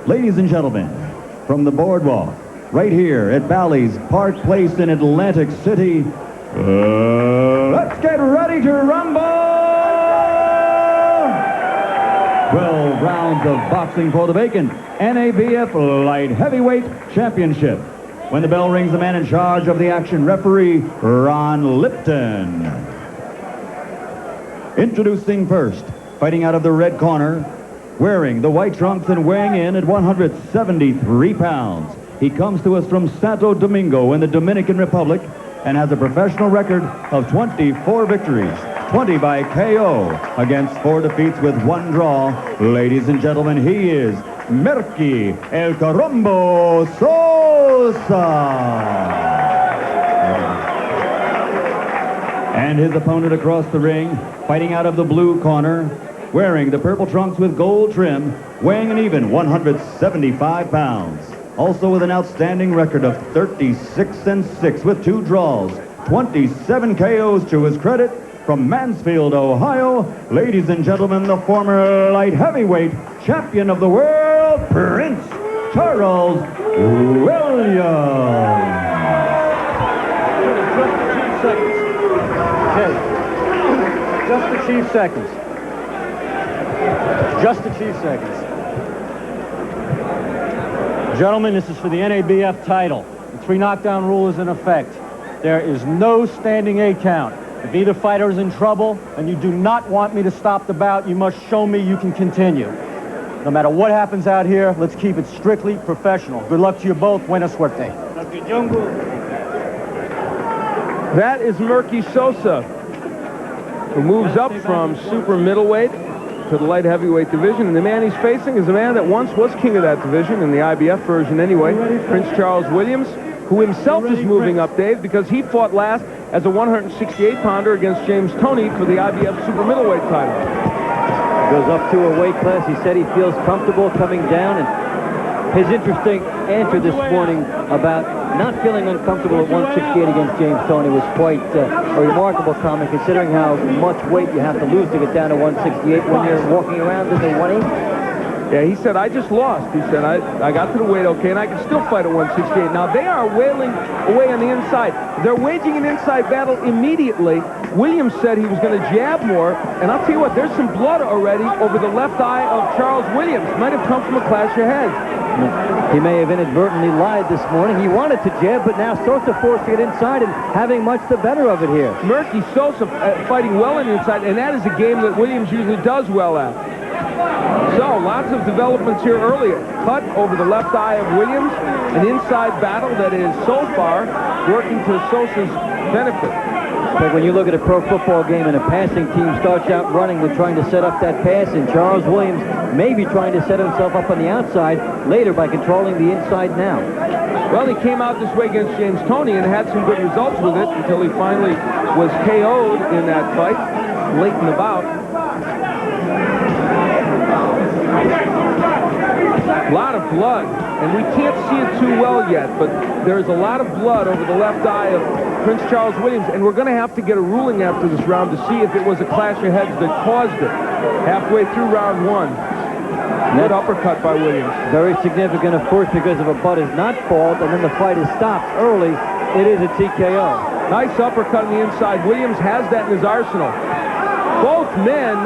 Ladies and gentlemen, from the boardwalk, right here at Bally's Park Place in Atlantic City, let's get ready to rumble! 12 rounds of boxing for the vacant NABF Light Heavyweight Championship. When the bell rings, the man in charge of the action, referee Ron Lipton. Introducing first, fighting out of the red corner, wearing the white trunks and weighing in at 173 pounds. He comes to us from Santo Domingo in the Dominican Republic and has a professional record of 24 victories, 20 by KO, against 4 defeats with 1 draw. Ladies and gentlemen, he is Merqui El Carombo Sosa. And his opponent across the ring, fighting out of the blue corner, wearing the purple trunks with gold trim, weighing an even 175 pounds. Also with an outstanding record of 36-6 with 2 draws, 27 KOs to his credit, from Mansfield, Ohio, ladies and gentlemen, the former light heavyweight champion of the world, Prince Charles Williams. Just a few seconds. Just a few seconds. Gentlemen, this is for the NABF title. The 3 knockdown rule is in effect. There is no standing A count. If either fighter is in trouble and you do not want me to stop the bout, you must show me you can continue. No matter what happens out here, let's keep it strictly professional. Good luck to you both. Buena suerte. That is Merqui Sosa, who moves up from super middleweight to the light heavyweight division. And the man he's facing is a man that once was king of that division, in the IBF version anyway, Prince Charles Williams, who himself is moving up, Dave, because he fought last as a 168-pounder against James Toney for the IBF super middleweight title. Goes up to a weight class. He said he feels comfortable coming down, and his interesting answer this morning about not feeling uncomfortable at 168 against James Toney was quite a remarkable comment, considering how much weight you have to lose to get down to 168 when you're walking around in the 180. Yeah, he said, I just lost. He said, I got to the weight okay, and I can still fight at 168. Now, they are wailing away on the inside. They're waging an inside battle immediately. Williams said he was going to jab more, and I'll tell you what, there's some blood already over the left eye of Charles Williams. Might have come from a clash of heads. He may have inadvertently lied this morning. He wanted to jab, but now Sosa forcing it inside and having much the better of it here. Merqui Sosa fighting well on the inside, and that is a game that Williams usually does well at. So, lots of developments here earlier. Cut over the left eye of Williams, an inside battle that is so far working to Sosa's benefit. But when you look at a pro football game and a passing team starts out running with trying to set up that pass, and Charles Williams may be trying to set himself up on the outside later by controlling the inside now. Well, he came out this way against James Toney and had some good results with it until he finally was KO'd in that fight late in the bout. A lot of blood, and we can't see it too well yet, but there's a lot of blood over the left eye of Prince Charles Williams, and we're going to have to get a ruling after this round to see if it was a clash of heads that caused it. Halfway through round 1, that uppercut by Williams. Very significant, of course, because if a butt is not called and then the fight is stopped early, it is a TKO. Nice uppercut on the inside. Williams has that in his arsenal. Both men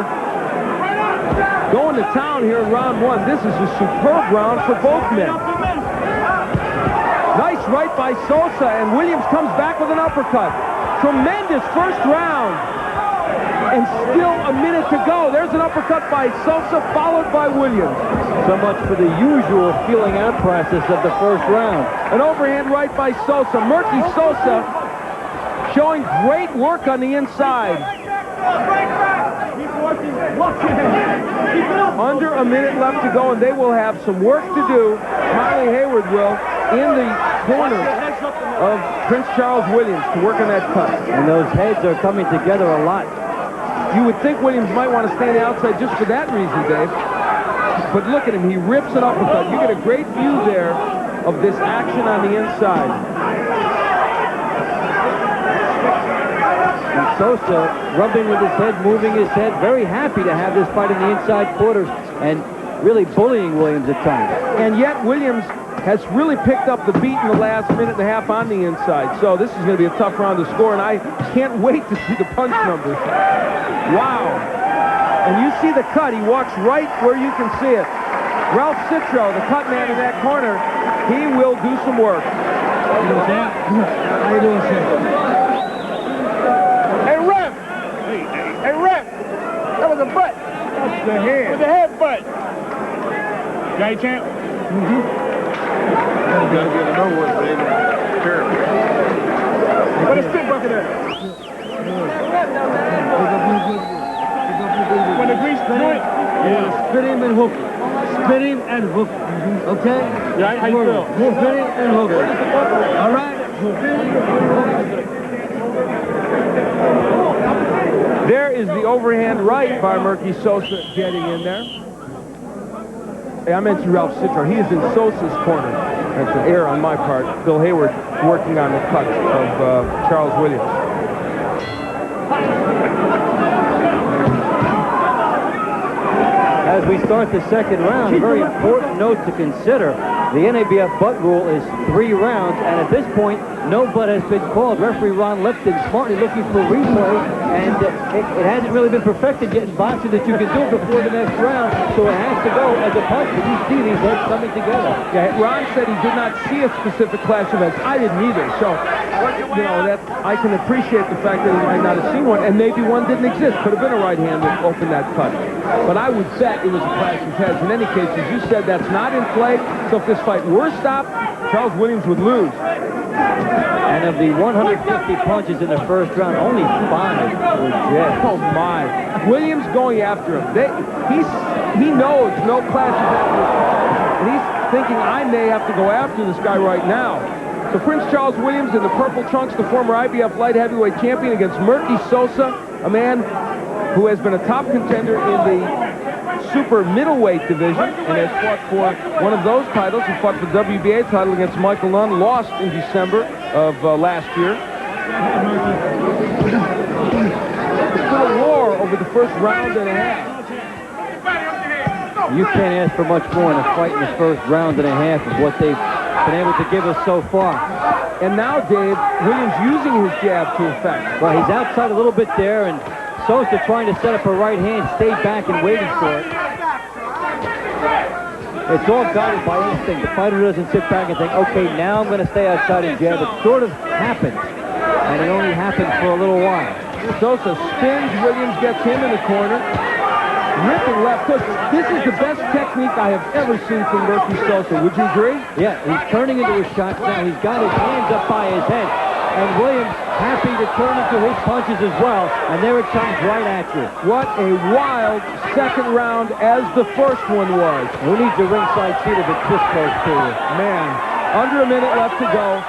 going to town here in round 1. This is a superb round for both men. Nice right by Sosa, and Williams comes back with an uppercut. Tremendous first round. And still a minute to go. There's an uppercut by Sosa, followed by Williams. So much for the usual feeling out process of the first round. An overhand right by Sosa. Merqui Sosa showing great work on the inside. Under a minute left to go, and they will have some work to do. Molly Hayward will, in the corner of Prince Charles Williams, to work on that cut. And those heads are coming together a lot. You would think Williams might want to stay on the outside just for that reason, Dave. But look at him. He rips an uppercut. You get a great view there of this action on the inside. And Sosa rubbing with his head, moving his head, very happy to have this fight in the inside quarters. And really bullying Williams at times. And yet Williams has really picked up the beat in the last minute and a half on the inside. So this is going to be a tough round to score, and I can't wait to see the punch numbers. Wow. And you see the cut. He walks right where you can see it. Ralph Citro, the cut man in that corner, he will do some work. How you doing, Sam? Hey, ref! Hey, ref! That was a butt. That's the head. It was a head butt. Giant champ? You gotta get another one, baby. Terrible. What a spit bucket at? When the grease joint? Yeah, spit him and hook him. Spit him and hook him. Okay? Yeah, how you feel? Spit him and hook him. All right? There is the overhand right by Merqui Sosa getting in there. Hey, I mentioned Ralph Citro. He is in Sosa's corner. That's an error on my part. Bill Hayward working on the cut of Charles Williams. As we start the second round, a very important note to consider. The NABF butt rule is 3 rounds, and at this point, no butt has been called. Referee Ron Lipton smartly looking for replay, and it hasn't really been perfected yet in boxing that you can do it before the next round, so it has to go as a punch. But you see these heads coming together. Yeah, Ron said he did not see a specific clash of heads. I didn't either, so, you know, that I can appreciate the fact that he might not have seen one, and maybe one didn't exist. Could have been a right hand that opened that cut. But I would bet it was a clash of heads. In any case, as you said, that's not in play, so if this fight were stopped, Charles Williams would lose. And of the 150 punches in the first round, only 5 were jabs. Oh, my. Williams going after him. He knows no clash of heads. And he's thinking, I may have to go after this guy right now. So Prince Charles Williams in the purple trunks, the former IBF light heavyweight champion, against Merqui Sosa, a man who has been a top contender in the super middleweight division and has fought for one of those titles. He fought for the WBA title against Michael Nunn, lost in December of last year. Still a war over the first round and a half. You can't ask for much more in a fight in the first round and a half of what they've been able to give us so far. And now, Dave, Williams using his jab to effect. Well, he's outside a little bit there, and Sosa trying to set up a right hand, stayed back and waiting for it. It's all guided by instinct. The fighter doesn't sit back and think, okay, now I'm going to stay outside and jab. It sort of happens, and it only happens for a little while. Sosa spins, Williams gets him in the corner. Ripping left hook. This is the best technique I have ever seen from Merqui Sosa. Would you agree? Yeah, he's turning into his shots now. He's got his hands up by his head. And Williams happy to turn into his punches as well. And there it comes right at you. What a wild second round as the first one was. Who needs a ringside seat if it's this close to you? Man, under a minute left to go.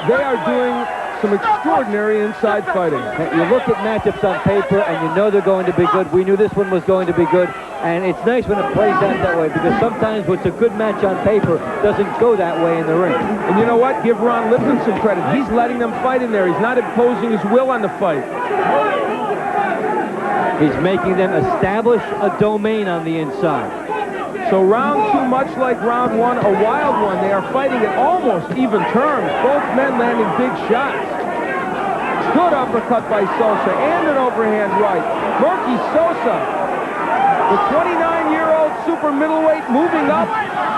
They are doing some extraordinary inside fighting. You look at matchups on paper and you know they're going to be good. We knew this one was going to be good. And it's nice when it plays out that way, because sometimes what's a good match on paper doesn't go that way in the ring. And you know what? Give Ron Lipton some credit. He's letting them fight in there. He's not imposing his will on the fight. He's making them establish a domain on the inside. So round 2, much like round 1, a wild one. They are fighting at almost even terms. Both men landing big shots. Good uppercut by Sosa and an overhand right. Merqui Sosa, the 29-year-old super middleweight moving up,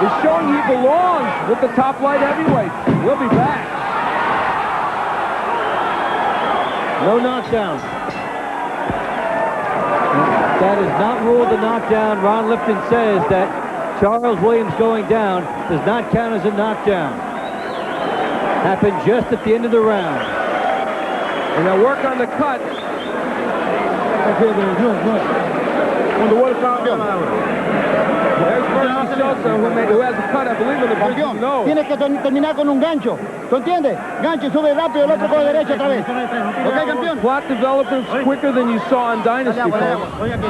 is showing he belongs with the top light heavyweight. We'll be back. No knockdown. That is not ruled a knockdown. Ron Lipton says that Charles Williams going down does not count as a knockdown. Happened just at the end of the round. And they'll work on the cut. Okay, good. When the water fountain. There's Merqui Sosa, who has a cut, I believe, in the bottom nose. Tienes que terminar con un gancho. ¿Tú entiendes? Gancho, sube rápido, el otro coge derecha otra vez. ¿Ok, campeón? Plot developments quicker than you saw on Dynasty. Voy aquí.